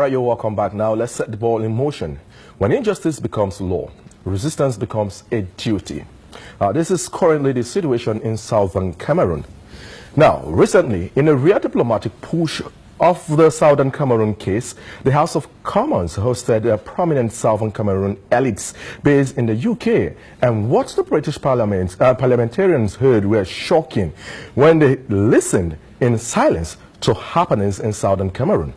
right, you're welcome back. Now, let's set the ball in motion. When injustice becomes law, resistance becomes a duty. This is currently the situation in southern Cameroon. Now, recently, in a rare diplomatic push of the Southern Cameroon case, the House of Commons hosted prominent Southern Cameroon elites based in the UK. And what the British parliamentarians heard were shocking when they listened in silence to happenings in Southern Cameroon.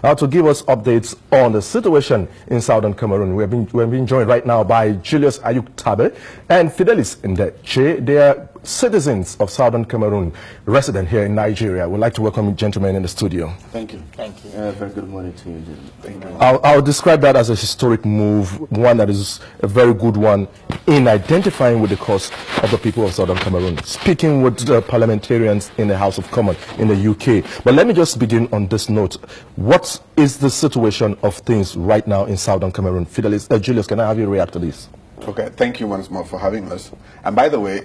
To give us updates on the situation in Southern Cameroon, we're being joined right now by Julius Ayuk Tabe and Fidelis Ndeche. They are citizens of Southern Cameroon, resident here in Nigeria. We'd like to welcome you gentlemen in the studio. Thank you. Thank you. Very good morning to you. Thank you. I'll describe that as a historic move, one that is a very good one in identifying with the cause of the people of Southern Cameroon, speaking with the parliamentarians in the House of Commons in the UK. But let me just begin on this note. What is the situation of things right now in Southern Cameroon? Fidelis, Julius, can I have you react to this? Okay, thank you once more for having us. And by the way,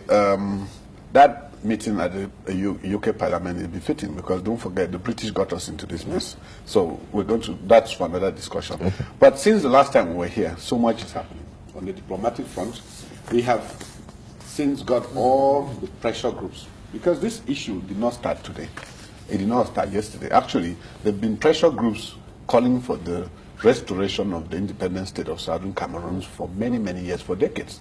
that meeting at the UK Parliament is befitting because don't forget the British got us into this mess. So we're going to, that's for another discussion. Okay. But since the last time we were here, so much is happening. On the diplomatic front, we have since got all the pressure groups because this issue did not start today. It did not start yesterday. Actually, there have been pressure groups calling for the restoration of the independent state of Southern Cameroon for many, many years, for decades.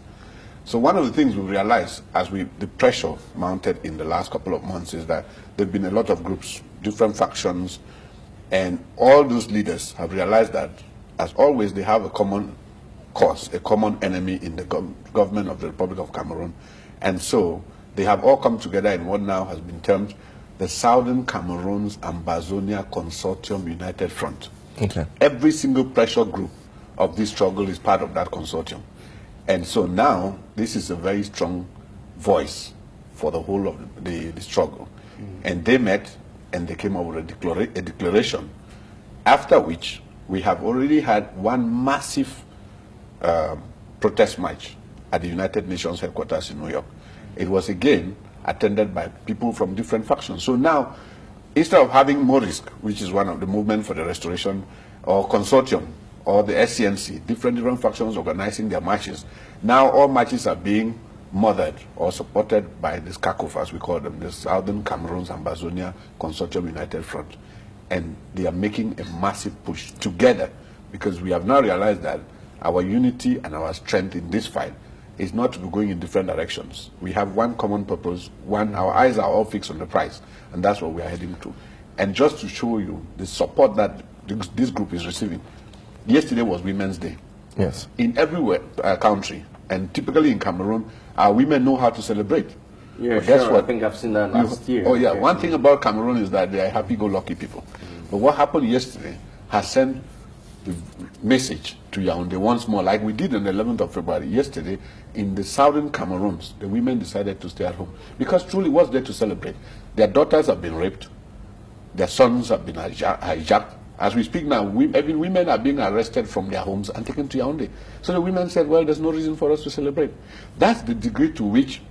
So one of the things we realized as the pressure mounted in the last couple of months is that there have been a lot of groups, different factions, and all those leaders have realized that, as always, they have a common cause, a common enemy in the government of the Republic of Cameroon. And so they have all come together in what now has been termed the Southern Cameroon's Ambazonia Consortium United Front. Okay. Every single pressure group of this struggle is part of that consortium. And so now, this is a very strong voice for the whole of the struggle. And they met and they came up with a declaration, after which we have already had one massive protest march at the United Nations headquarters in New York. It was again attended by people from different factions. So now, instead of having MORISC, which is one of the movement for the restoration, or consortium, or the SCNC, different factions organizing their marches, now all marches are being mothered or supported by the SCACOF, as we call them, the Southern Cameroon's Ambazonia Consortium United Front. And they are making a massive push together because we have now realized that our unity and our strength in this fight is not to be going in different directions. We have one common purpose, our eyes are all fixed on the prize, and that's what we are heading to. And just to show you the support that this group is receiving, yesterday was Women's Day. Yes. In every country, and typically in Cameroon, our women know how to celebrate. Yeah, but guess sure. what? I think I've seen that last year. Oh yeah, one thing about Cameroon is that they are happy-go-lucky people. But what happened yesterday has sent the message to Yaoundé once more, like we did on the 11th of February. Yesterday, in the southern Cameroons, the women decided to stay at home because truly what's there to celebrate? Their daughters have been raped, their sons have been hijacked. As we speak now, women are being arrested from their homes and taken to Yaoundé. So the women said, well, there's no reason for us to celebrate. That's the degree to which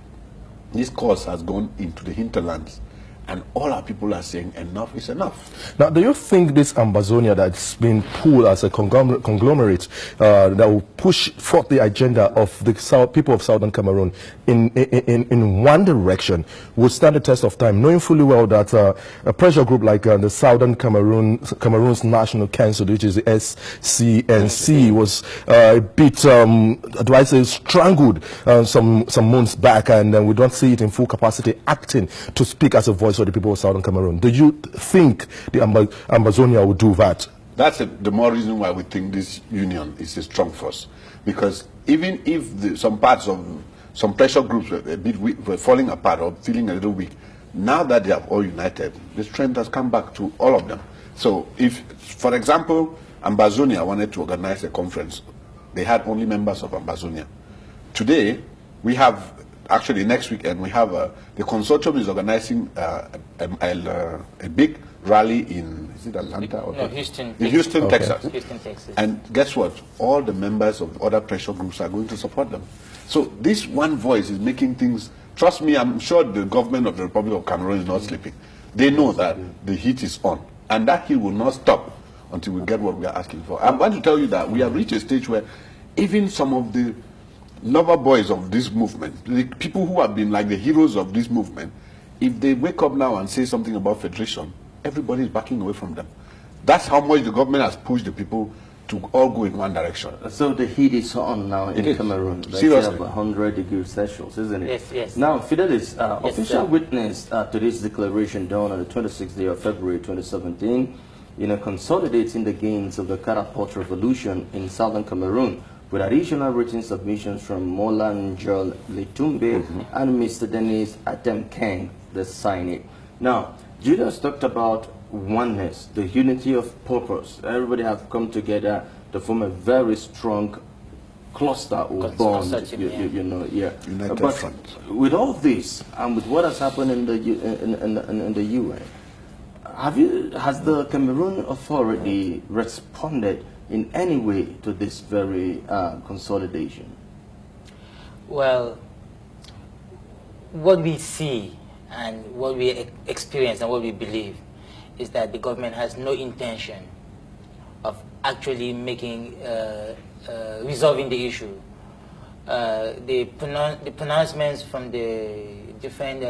this cause has gone into the hinterlands. And all our people are saying enough is enough. Now, do you think this Ambazonia that's been pulled as a conglomerate that will push forth the agenda of the people of Southern Cameroon in one direction will stand the test of time, knowing fully well that a pressure group like the Southern Cameroon's National Council, which is the SCNC, was a bit, do I say, strangled some months back, and we don't see it in full capacity acting to speak as a voice for the people of Southern Cameroon. Do you think the Ambazonia will do that? That's the more reason why we think this union is a strong force. Because even if some parts of some pressure groups were a bit weak, were falling apart or feeling a little weak, now that they have all united, the strength has come back to all of them. So if, for example, Ambazonia wanted to organize a conference, they had only members of Ambazonia. Today, we have, actually next weekend, we have, the consortium is organizing a big rally in, is it Atlanta? Or no, Houston. In Houston, okay. Texas. Houston, Texas. And guess what? All the members of other pressure groups are going to support them. So this one voice is making things, trust me, I'm sure the government of the Republic of Cameroon is not sleeping. They know that the heat is on, and that heat will not stop until we get what we are asking for. I want to tell you that we have reached a stage where even some of the lover boys of this movement, the people who have been like the heroes of this movement, if they wake up now and say something about federation, everybody is backing away from them. That's how much the government has pushed the people to all go in one direction. So the heat is on now in Cameroon. Seriously. 100 degrees Celsius, isn't it? Yes, yes. Now, Fidelis, Yes, official sir. witness to this declaration done on the 26th day of February 2017, consolidating the gains of the Catapult Revolution in southern Cameroon, with additional written submissions from Mola Njol Letumbe and Mr. Dennis Atem Kang, the signing. Now, Julius talked about oneness, the unity of purpose. Everybody have come together to form a very strong cluster or bond, United but front. with all this and with what has happened in the UN, has the Cameroon Authority responded in any way to this very consolidation? Well, what we see and what we experience and what we believe is that the government has no intention of actually making, resolving the issue. The pronouncements from the different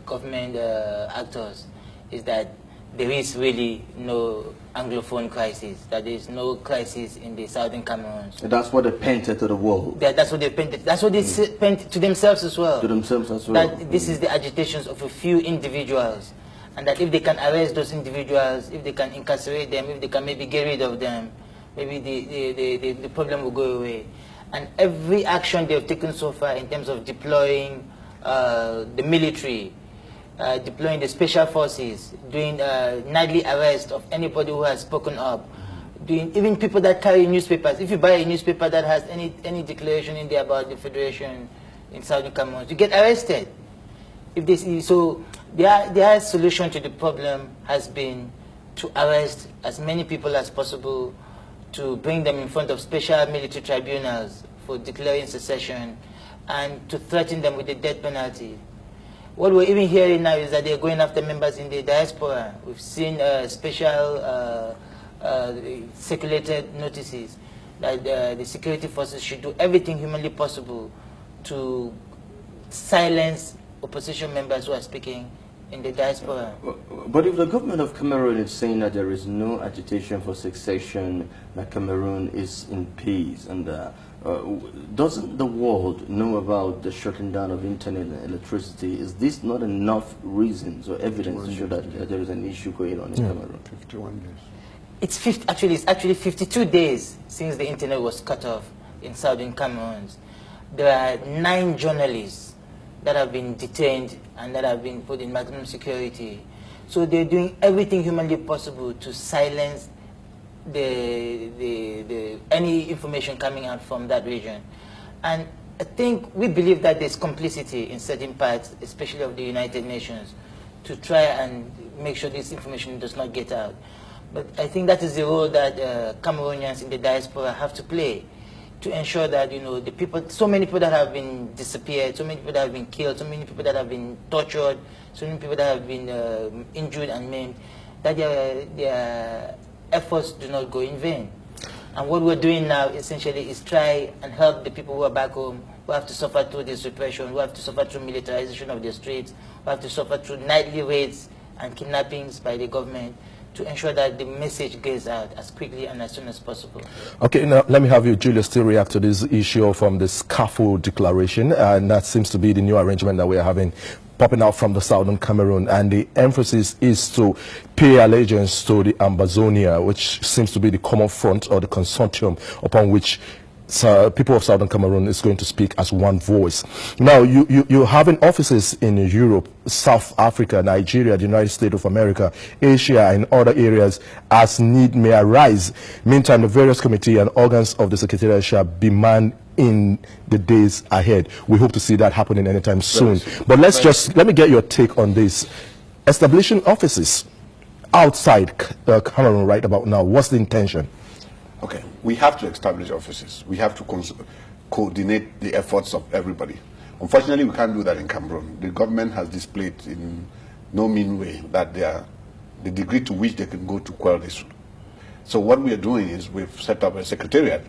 government actors is that there is really no Anglophone crisis, that there is no crisis in the southern Cameroon. So that's what they painted to the world. That's what they painted. That's what they paint to themselves as well. To themselves as well. That this is the agitations of a few individuals, and that if they can arrest those individuals, if they can incarcerate them, if they can maybe get rid of them, maybe the problem will go away. And every action they have taken so far in terms of deploying the military, deploying the special forces, doing nightly arrest of anybody who has spoken up, doing even people that carry newspapers. If you buy a newspaper that has any declaration in there about the federation in Southern Cameroon, you get arrested. If they see, so their solution to the problem has been to arrest as many people as possible, to bring them in front of special military tribunals for declaring secession, and to threaten them with the death penalty. What we're even hearing now is that they're going after members in the diaspora. We've seen special circulated notices that the security forces should do everything humanly possible to silence opposition members who are speaking in the diaspora. But if the government of Cameroon is saying that there is no agitation for secession, that Cameroon is in peace, and doesn't the world know about the shutting down of internet and electricity? Is this not enough reasons or evidence to show that there is an issue going on in Cameroon? 51 days. It's actually 52 days since the internet was cut off in southern Cameroon. There are 9 journalists that have been detained and that have been put in maximum security. So they're doing everything humanly possible to silence any information coming out from that region. And I think we believe that there's complicity in certain parts, especially of the United Nations, to try and make sure this information does not get out. But I think that is the role that Cameroonians in the diaspora have to play, to ensure that, the people, so many people that have been disappeared, so many people that have been killed, so many people that have been tortured, so many people that have been injured and maimed, that their efforts do not go in vain. And what we're doing now essentially is try and help the people who are back home, who have to suffer through this repression, who have to suffer through militarization of the streets, who have to suffer through nightly raids and kidnappings by the government, to ensure that the message gets out as quickly and as soon as possible. Okay, now let me have you, Julius, still react to this issue from the scaffold declaration, and that seems to be the new arrangement that we are having popping out from the southern Cameroon, and the emphasis is to pay allegiance to the Ambazonia, which seems to be the common front or the consortium upon which people of southern Cameroon is going to speak as one voice. Now, you're having offices in Europe, South Africa, Nigeria, the United States of America, Asia, and other areas as need may arise. Meantime, the various committees and organs of the Secretariat shall be manned in the days ahead. We hope to see that happening anytime soon. But let me get your take on this. Establishing offices outside Cameroon right about now, what's the intention? Okay, we have to establish offices. We have to coordinate the efforts of everybody. Unfortunately, we can't do that in Cameroon. The government has displayed in no mean way that the degree to which they can go to quell this. So what we are doing is we've set up a secretariat,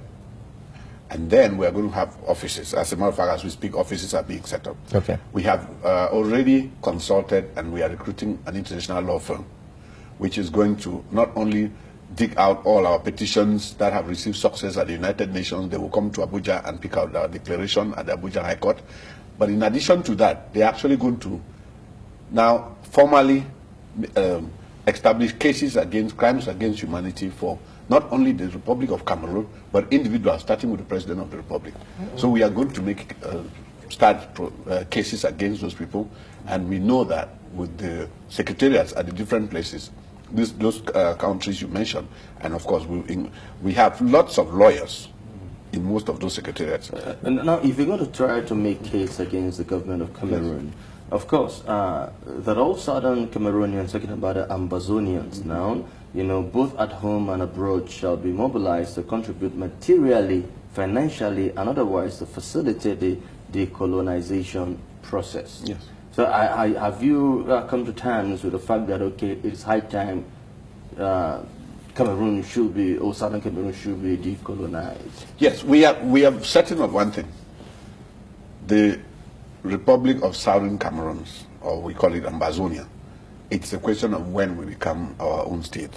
and then we are going to have offices. As a matter of fact, as we speak, offices are being set up. Okay. We have already consulted, and we are recruiting an international law firm, which is going to not only dig out all our petitions that have received success at the United Nations. They will come to Abuja and pick out our declaration at the Abuja High Court. But in addition to that, they're actually going to now formally establish cases against crimes against humanity for not only the Republic of Cameroon, but individuals, starting with the President of the Republic. So we are going to make cases against those people, and we know that with the secretariats at the different places, those countries you mentioned, and of course we have lots of lawyers in most of those secretariats. And now, if you're going to try to make case against the government of Cameroon, yes, of course, that all southern Cameroonians, talking about the Ambazonians now, you know, both at home and abroad, shall be mobilized to contribute materially, financially, and otherwise to facilitate the decolonization process. Yes. So have you come to terms with the fact that, okay, it's high time Cameroon should be, or southern Cameroon should be decolonized? Yes, we are certain of one thing. The Republic of Southern Cameroon, or we call it Ambazonia, it's a question of when we become our own state,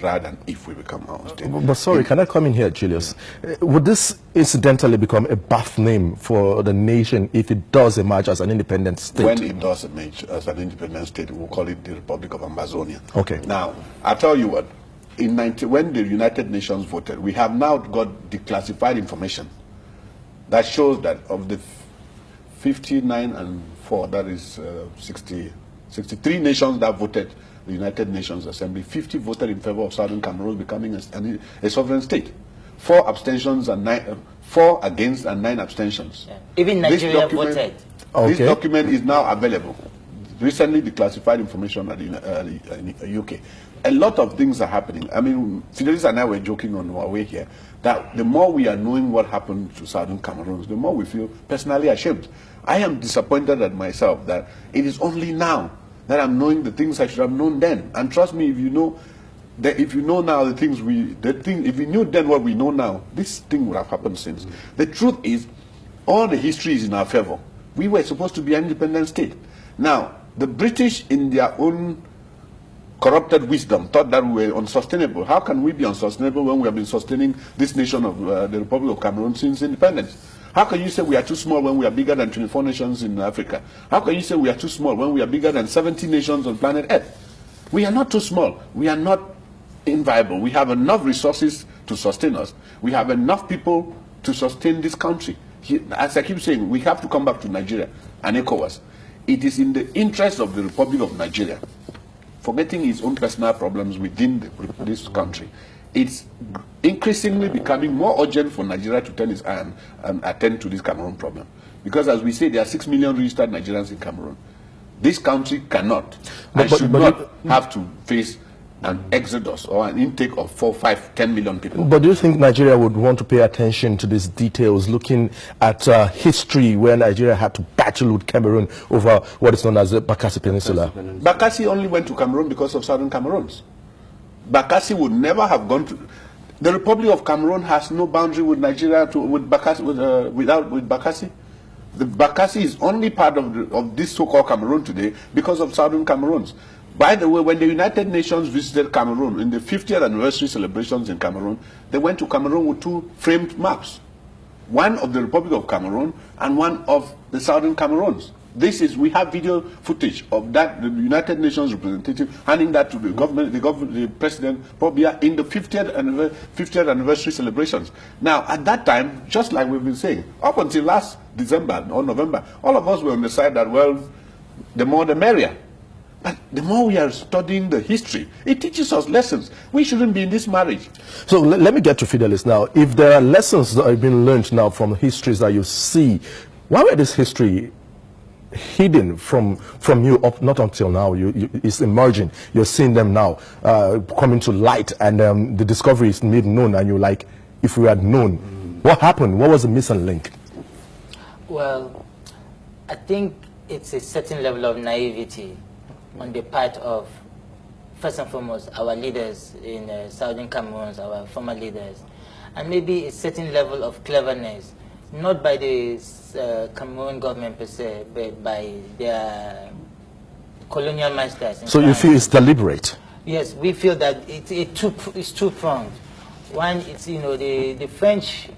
rather than if we become our own state. But sorry, can I come in here, Julius? Would this incidentally become a birth name for the nation if it does emerge as an independent state? When it does emerge as an independent state, we'll call it the Republic of Ambazonia. Okay. Now, I'll tell you what, when the United Nations voted, we have now got declassified information that shows that of the 59 and 4, that is 63 nations that voted the United Nations Assembly, 50 voted in favor of Southern Cameroon becoming a sovereign state. 4 abstentions and 4 against and 9 abstentions. Yeah. Even Nigeria voted. Okay. This document is now available. Recently declassified information at the UK. A lot of things are happening. I mean, Fidelis and I were joking on our way here that the more we are knowing what happened to Southern Cameroon, the more we feel personally ashamed. I am disappointed at myself that it is only now that I'm knowing the things I should have known then. And trust me, if you know now if we knew then what we know now, this thing would have happened since. The truth is, all the history is in our favor. We were supposed to be an independent state. Now, the British, in their own corrupted wisdom, thought that we were unsustainable. How can we be unsustainable when we have been sustaining this nation of the Republic of Cameroon since independence? How can you say we are too small when we are bigger than 24 nations in Africa? How can you say we are too small when we are bigger than 70 nations on planet Earth? We are not too small. We are not inviolable. We have enough resources to sustain us. We have enough people to sustain this country. As I keep saying, we have to come back to Nigeria and ECOWAS. It is in the interest of the Republic of Nigeria, forgetting its own personal problems within this country, it's increasingly becoming more urgent for Nigeria to turn its eye and attend to this Cameroon problem. Because as we say, there are 6 million registered Nigerians in Cameroon. This country cannot and should not have to face an exodus or an intake of 4, 5, 10 million people. But do you think Nigeria would want to pay attention to these details, looking at history where Nigeria had to battle with Cameroon over what is known as the Bakassi Peninsula? Bakassi only went to Cameroon because of Southern Cameroons. Bakassi would never have gone to... The Republic of Cameroon has no boundary with Nigeria with Bakassi. The Bakassi is only part of this so-called Cameroon today because of Southern Cameroons. By the way, when the United Nations visited Cameroon in the 50th anniversary celebrations in Cameroon, they went to Cameroon with 2 framed maps. One of the Republic of Cameroon and one of the Southern Cameroons. We have video footage of that, the United Nations representative handing that to the government, the President Pobia in the 50th anniversary celebrations. Now, at that time, just like we've been saying, up until last December or November, all of us were on the side that, well, the more the merrier. But the more we are studying the history, it teaches us lessons. We shouldn't be in this marriage. So let me get to Fidelis now. If there are lessons that have been learned now from histories that you see, why were this history hidden from you up not until now? It's emerging. You're seeing them now coming to light, and the discovery is made known, and you're like, if we had known, what happened? What was the missing link? Well, I think it's a certain level of naivety on the part of first and foremost, our leaders in Southern Cameroon, our former leaders, and maybe a certain level of cleverness, not by the Cameroon government per se, but by their colonial masters. So you feel it's deliberate? Yes, we feel that it's two-pronged. One, it's, you know, the French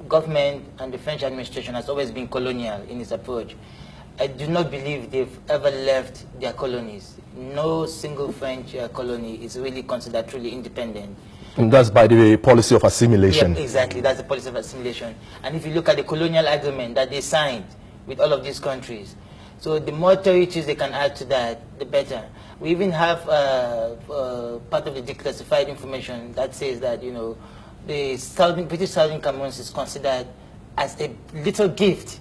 government and the French administration has always been colonial in its approach. I do not believe they've ever left their colonies. No single French colony is really considered truly independent. And that's by the policy of assimilation. Yeah, exactly. That's the policy of assimilation. And if you look at the colonial agreement that they signed with all of these countries, so the more territories they can add to that, the better. We even have part of the declassified information that says that, you know, the British Southern Cameroon is considered as a little gift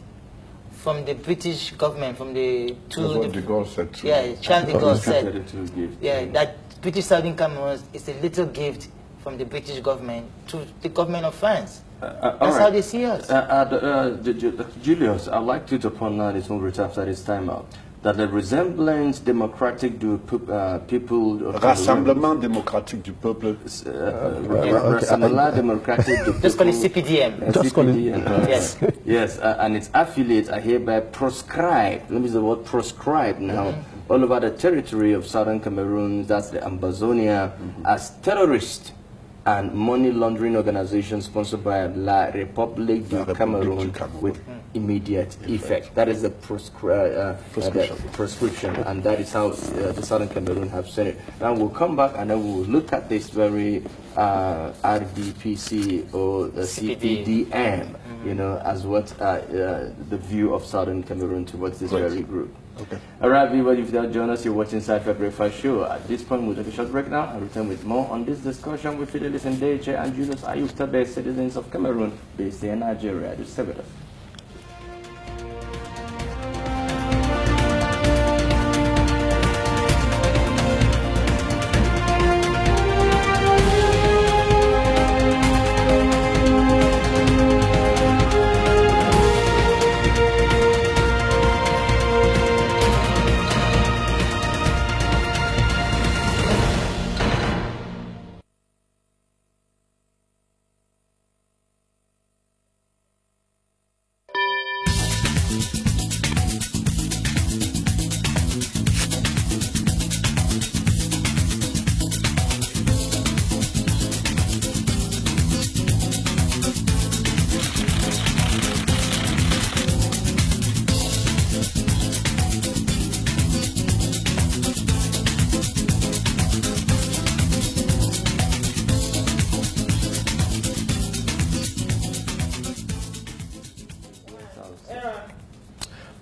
from the British government, from the That's what de Gaulle said too. Yeah, Charles de Gaulle said. Yeah, that British Southern Cameroon is a little gift from the British government to the government of France. That's how they see us. Julius, I'd like you to point out this over after this time out, that the resemblance democratic du people... Rassemblement démocratique du peuple. Rassemblement démocratique du people... Just call it CPDM. Just call it... Yes. Yes, and its affiliates are hereby proscribed. Let me use the word proscribed now. All over the territory of Southern Cameroon, that's the Ambazonia, as terrorists and money laundering organizations sponsored by La République du Cameroon with immediate effect. That is the prescription, and that is how the Southern Cameroon have said it. Now we'll come back and then we'll look at this very RDPC or the CPDM, you know, as what the view of Southern Cameroon towards this very group. Okay. All right, everybody, if you don't join us, you're watching Safiya Breakfast Show. At this point, we'll take a short break now and return with more on this discussion with Fidelis and Deche and Julius Ayuk Tabe, citizens of Cameroon, based in Nigeria. Just stay with us.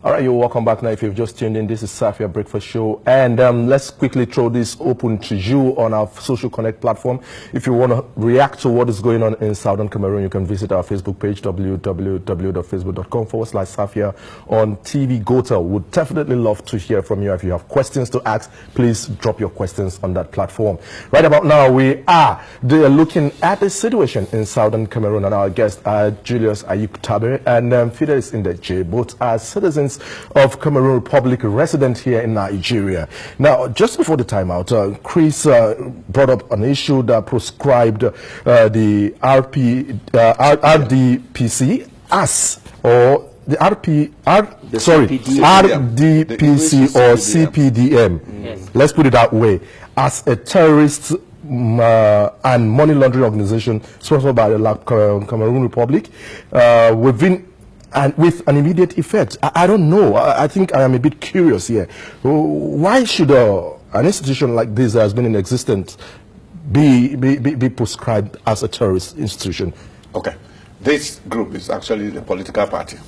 All right, you're welcome back now. If you've just tuned in, this is Safiya Breakfast Show. And let's quickly throw this open to you on our Social Connect platform. If you want to react to what is going on in Southern Cameroon, you can visit our Facebook page, www.facebook.com/Safiya on TV Gota. Would definitely love to hear from you. If you have questions to ask, please drop your questions on that platform. Right about now, we are looking at the situation in Southern Cameroon, and our guests are Julius Ayuk Tabe and Fidelis Indeje, both are citizens of Cameroon Republic, resident here in Nigeria. Now, just before the timeout, Chris brought up an issue that proscribed the RDPC as, or the RDPC or CPDM. Yes. Let's put it that way, as a terrorist and money laundering organization sponsored by the Cameroon Republic, with an immediate effect. I don't know. I think I am a bit curious here. Why should an institution like this that has been in existence be proscribed as a terrorist institution? Okay. This group is actually the political party.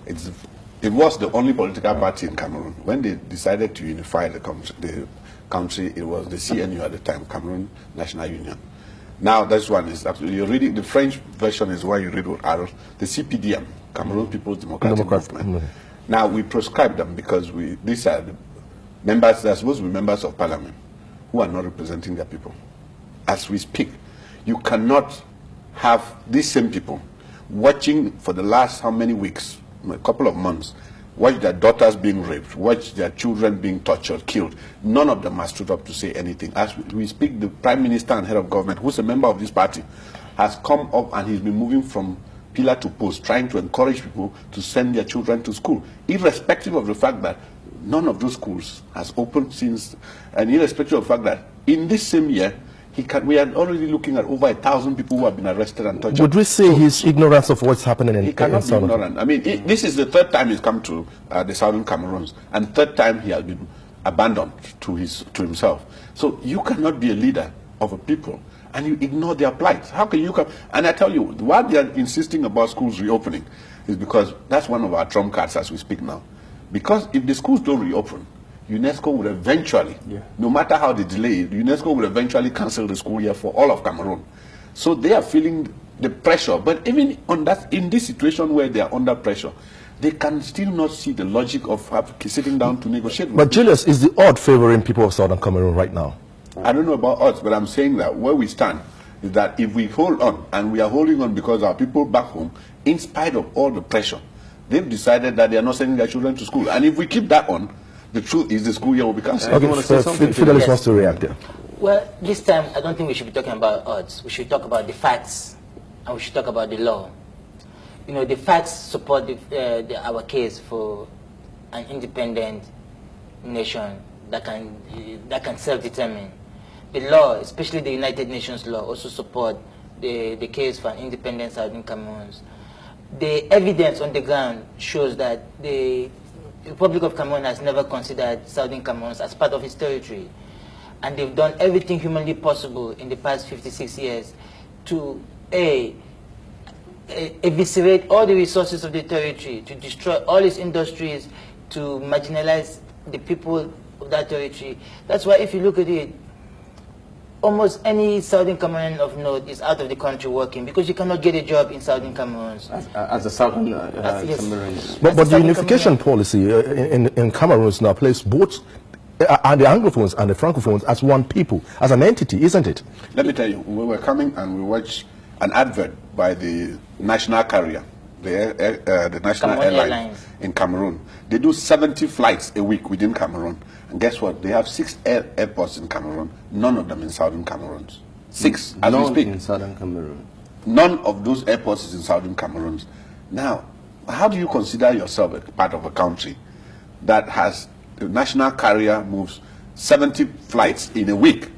It was the only political party in Cameroon. When they decided to unify the country, it was the CNU at the time, Cameroon National Union. Now, this one is actually, you're reading, the French version is why you read what arrow, the CPDM, Cameroon People's Democratic Movement. Now, we proscribe them because these are the members, they're supposed to be members of parliament who are not representing their people. As we speak, you cannot have these same people watching for the last how many weeks, a couple of months, watch their daughters being raped, watch their children being tortured, killed. None of them has stood up to say anything. As we speak, the Prime Minister and head of government, who's a member of this party, has come up and he's been moving from pillar to post, trying to encourage people to send their children to school, irrespective of the fact that none of those schools has opened since, and irrespective of the fact that in this same year, we are already looking at over 1,000 people who have been arrested and tortured. Would we say his ignorance of what's happening in He cannot be Southern? ignorant. I mean, this is the third time he's come to the Southern Cameroons, and third time he has been abandoned to himself. So you cannot be a leader of a people and you ignore their plight. How can you come? And I tell you, why they are insisting about schools reopening is because that's one of our trump cards as we speak now. Because if the schools don't reopen, UNESCO will eventually, no matter how they delay it, UNESCO will eventually cancel the school year for all of Cameroon. So they are feeling the pressure. But even on that, in this situation where they are under pressure, they can still not see the logic of sitting down to negotiate. But Julius, is the odd favoring people of Southern Cameroon right now? I don't know about us, but I'm saying that where we stand is that if we hold on, and we are holding on because our people back home, in spite of all the pressure, they've decided that they are not sending their children to school. And if we keep that on, the truth is the school year will be cancelled. Okay, Fidelis wants to react there. Well, this time I don't think we should be talking about odds. We should talk about the facts, and we should talk about the law. You know, the facts support our case for an independent nation that can self-determine. The law, especially the United Nations law, also support the case for an independent Southern Cameroon. The evidence on the ground shows that the Republic of Cameroon has never considered Southern Cameroon as part of its territory. And they've done everything humanly possible in the past 56 years to eviscerate all the resources of the territory, to destroy all its industries, to marginalize the people of that territory. That's why if you look at it, almost any Southern Cameroon of note is out of the country working because you cannot get a job in Southern Cameroon. As a Southern Cameroon. But the unification policy in Cameroon now places both and the Anglophones and the Francophones as one people, as an entity, isn't it? Let me tell you, we were coming and we watched an advert by the national carrier, the national airline in Cameroon. They do 70 flights a week within Cameroon. And guess what? They have 6 airports in Cameroon, none of them in Southern Cameroon. 6, as we speak. In Southern Cameroon. None of those airports is in Southern Cameroon. Now, how do you consider yourself a part of a country that has the national carrier moves 70 flights in a week,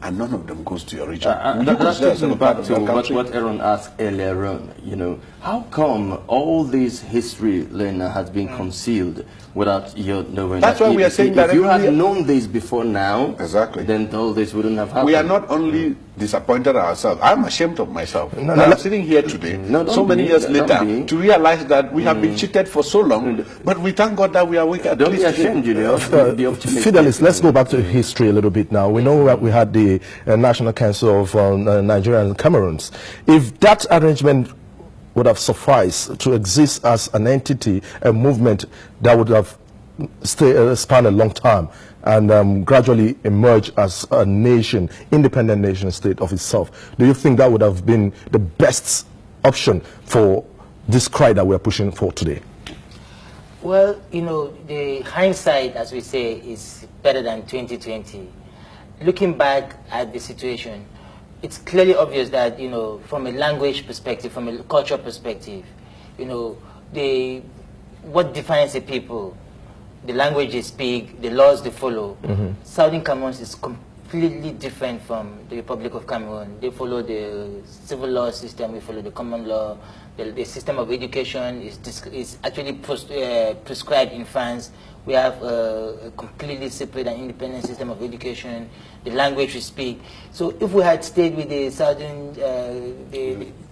and none of them goes to your region? That's taking back to what Aaron asked earlier on. You know, how come all this history, Lena, has been concealed without you knowing? That's why we are saying that if you had known this before now, exactly, then all this wouldn't have happened. We are not only disappointed ourselves. I'm ashamed of myself. I'm sitting here today, so many years later, to realize that we have been cheated for so long, but we thank God that we are awake at Don't least be ashamed, Julius. Fidelis, let's go back to history a little bit now. We know that we had the National Council of Nigeria and Cameroons. If that arrangement would have sufficed to exist as an entity, a movement that would have spanned a long time and gradually emerge as a nation, independent nation state of itself, do you think that would have been the best option for this cry that we are pushing for today? Well, you know, the hindsight, as we say, is better than 2020. Looking back at the situation, it's clearly obvious that, you know, from a language perspective, from a cultural perspective, you know, what defines a people, the language they speak, the laws they follow. Southern Cameroon is completely different from the Republic of Cameroon. They follow the civil law system, we follow the common law. The system of education is actually prescribed in France. We have a completely separate and independent system of education, the language we speak. So if we had stayed with the Southern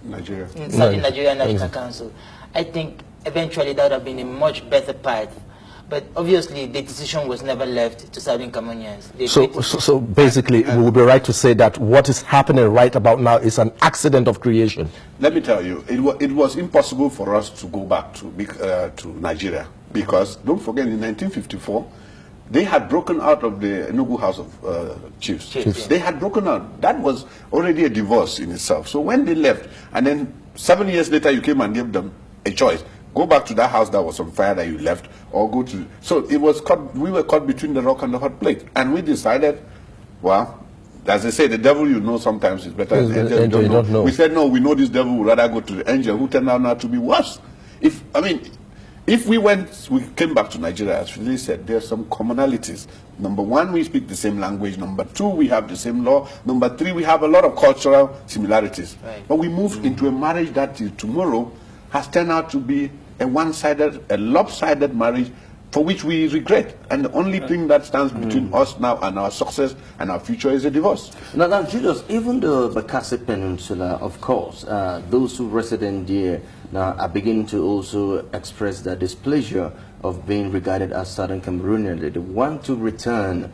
Nigeria National Council, I think eventually that would have been a much better path. But obviously, the decision was never left to Southern Cameroonians. So basically, we would be right to say that what is happening right about now is an accident of creation. Let me tell you, it was impossible for us to go back to Nigeria because, don't forget, in 1954, they had broken out of the Enugu House of Chiefs. They had broken out. That was already a divorce in itself. So when they left, and then 7 years later, you came and gave them a choice. Go back to that house that was on fire that you left, or go to... So it was caught, we were caught between the rock and the hot plate. And we decided, well, as they say, the devil you know sometimes is better than the angel you don't know. We said, no, we know this devil would rather go to the angel, who turned out not to be worse. If we came back to Nigeria, as Philly said, there are some commonalities. Number one, we speak the same language. Number two, we have the same law. Number three, we have a lot of cultural similarities. Right. But we moved into a marriage that tomorrow has turned out to be a one-sided, a lopsided marriage for which we regret. And the only thing that stands between us now and our success and our future is a divorce. Now Julius, even the Bakassi Peninsula, of course, those who resident there now are beginning to also express their displeasure of being regarded as Southern Cameroonian. They want to return,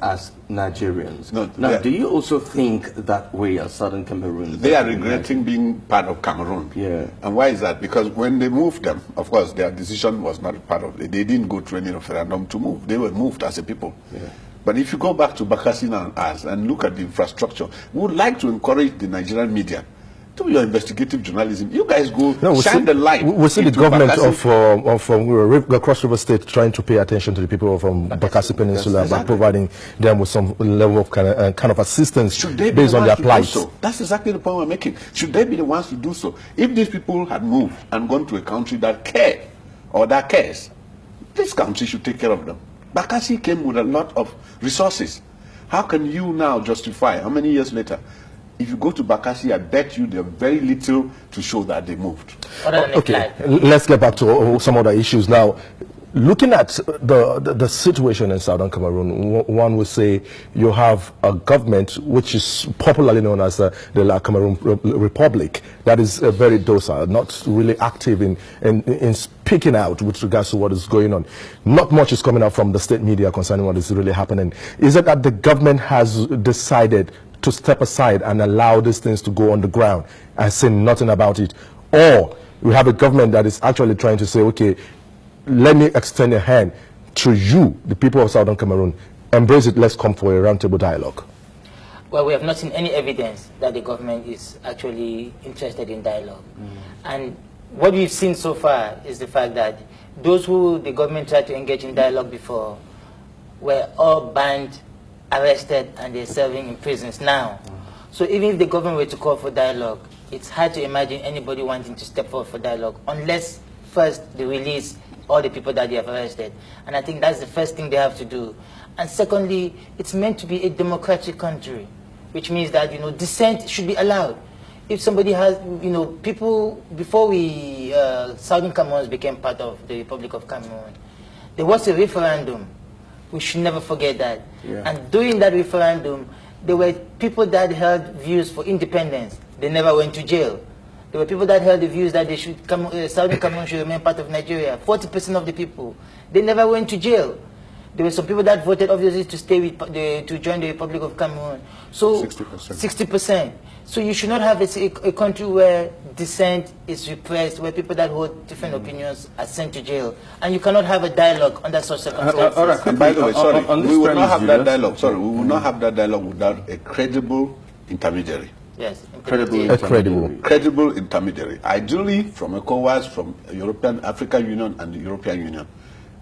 as Nigerians. Now, do you also think that way as Southern Cameroonians? They are regretting being part of Cameroon. Yeah. And why is that? Because when they moved them, of course, their decision was not part of it. They didn't go to any referendum to move. They were moved as a people. Yeah. But if you go back to Bakassi and us and look at the infrastructure, we would like to encourage the Nigerian media. Do your investigative journalism. You guys go shine the light. We see the government of Cross River State trying to pay attention to the people of Bakassi Peninsula by providing them with some level of kind of assistance based on their plight. So? That's exactly the point we're making. Should they be the ones to do so? If these people had moved and gone to a country that cared or that cares, this country should take care of them. Bakassi came with a lot of resources. How can you now justify, how many years later, if you go to Bakassi, I bet you there's very little to show that they moved. Okay, let's get back to some other issues now. Looking at the situation in Southern Cameroon, one would say you have a government which is popularly known as the La Cameroon Republic that is very docile, not really active in speaking out with regards to what is going on. Not much is coming out from the state media concerning what is really happening. Is it that the government has decided to step aside and allow these things to go on the ground and say nothing about it? Or we have a government that is actually trying to say, okay, let me extend a hand to you, the people of Southern Cameroon, embrace it, let's come for a roundtable dialogue? Well, we have not seen any evidence that the government is actually interested in dialogue. And what we've seen so far is the fact that those who the government tried to engage in dialogue before were all banned, arrested, and they're serving in prisons now. So even if the government were to call for dialogue, it's hard to imagine anybody wanting to step forward for dialogue unless first they release all the people that they have arrested. And I think that's the first thing they have to do. And secondly, it's meant to be a democratic country, which means that, dissent should be allowed. If somebody has, people, before Southern Cameroons became part of the Republic of Cameroon, there was a referendum. We should never forget that. Yeah. And during that referendum, there were people that held views for independence. They never went to jail. There were people that held the views that they should Southern Cameroon should remain part of Nigeria. 40% of the people, they never went to jail. There were some people that voted obviously to stay with to join the Republic of Cameroon. So 60%. So you should not have a country where dissent is repressed, where people that hold different opinions are sent to jail, and you cannot have a dialogue under such circumstances. All right, and by the way, sorry, we will not have that dialogue. Sorry, we will not have that dialogue without a credible intermediary. Yes, credible intermediary. Ideally, from ECOWAS, from European, African Union, and the European Union.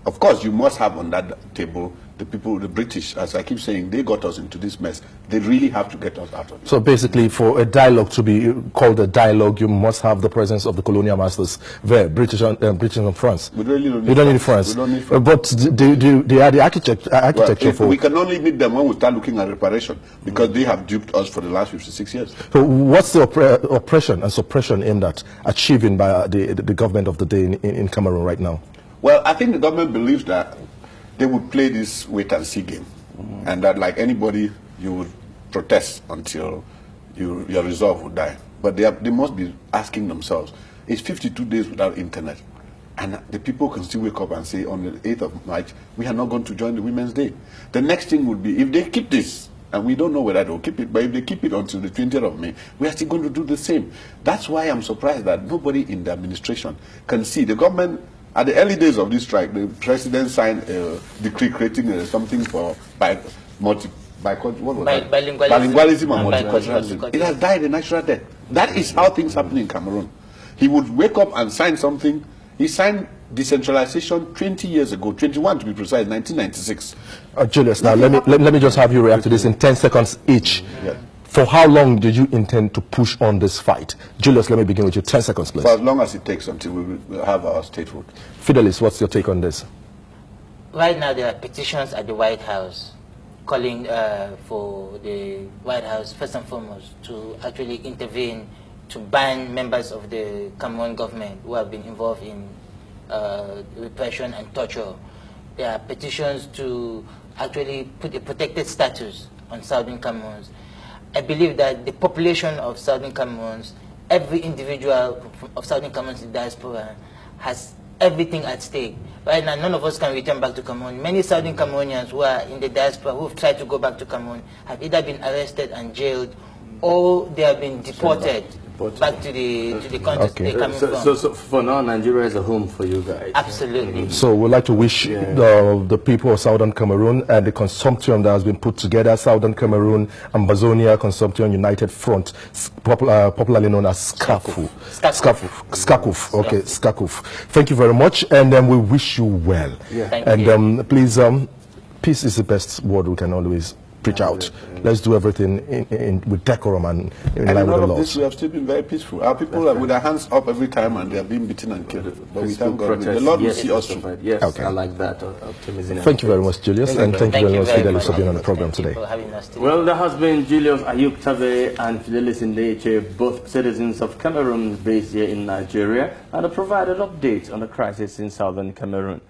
Of course, you must have on that table the people, the British, as I keep saying, they got us into this mess. They really have to get us out of it. So basically, for a dialogue to be called a dialogue, you must have the presence of the colonial masters there, British and France. We really don't need you don't need France. We don't need France. But they are the architecture for... We can only need them when we start looking at reparation, because they have duped us for the last 56 years. So what's the oppression and suppression aimed at achieving by the government of the day in Cameroon right now? Well, I think the government believes that they would play this wait-and-see game, and that, like anybody, you would protest until your resolve would die. But they must be asking themselves, it's 52 days without internet, and the people can still wake up and say, on the 8th of March, we are not going to join the Women's Day. The next thing would be, if they keep this, and we don't know whether they'll keep it, but if they keep it until the 20th of May, we are still going to do the same. That's why I'm surprised that nobody in the administration can see. The government, at the early days of this strike, the president signed a decree creating something for bilingualism and multiculturalism. It has died a natural death. That is how things happen in Cameroon. He would wake up and sign something, He signed decentralization 20 years ago, 21 to be precise, 1996. Julius, now let me just have you react to this in 10 seconds each. Yeah. For how long do you intend to push on this fight? Julius, let me begin with you. 10 seconds, please. For as long as it takes until we will have our statehood. Fidelis, what's your take on this? Right now, there are petitions at the White House calling for the White House, first and foremost, to actually intervene to ban members of the Cameroon government who have been involved in repression and torture. There are petitions to actually put a protected status on Southern Cameroons. I believe that the population of Southern Cameroons, every individual of Southern Cameroons in diaspora has everything at stake. Right now, none of us can return back to Cameroon. Many Southern Cameroonians who are in the diaspora, who have tried to go back to Cameroon, have either been arrested and jailed, or they have been deported back to the country they're coming from. So for now, Nigeria is a home for you guys. Absolutely. So we'd like to wish the people of Southern Cameroon and the consortium that has been put together, Southern Cameroon Ambazonia Consortium United Front, popularly known as SCACUF. SCACUF. Okay, SCACUF. Thank you very much, and we wish you well. Yeah. Thank you. Please, peace is the best word we can always preach out. Let's do everything with decorum and in line with the laws. This, we have still been very peaceful. Our people are with their hands up every time, and they are being beaten and killed. But we thank God. The Lord will see us through. Yes, okay. I like that optimism. Thank you very much, Julius, and thank you very much, Fidelis, for being on the program today. Well, there has been Julius Ayuk Tabe and Fidelis Ndeche, both citizens of Cameroon based here in Nigeria, and have provided updates on the crisis in southern Cameroon.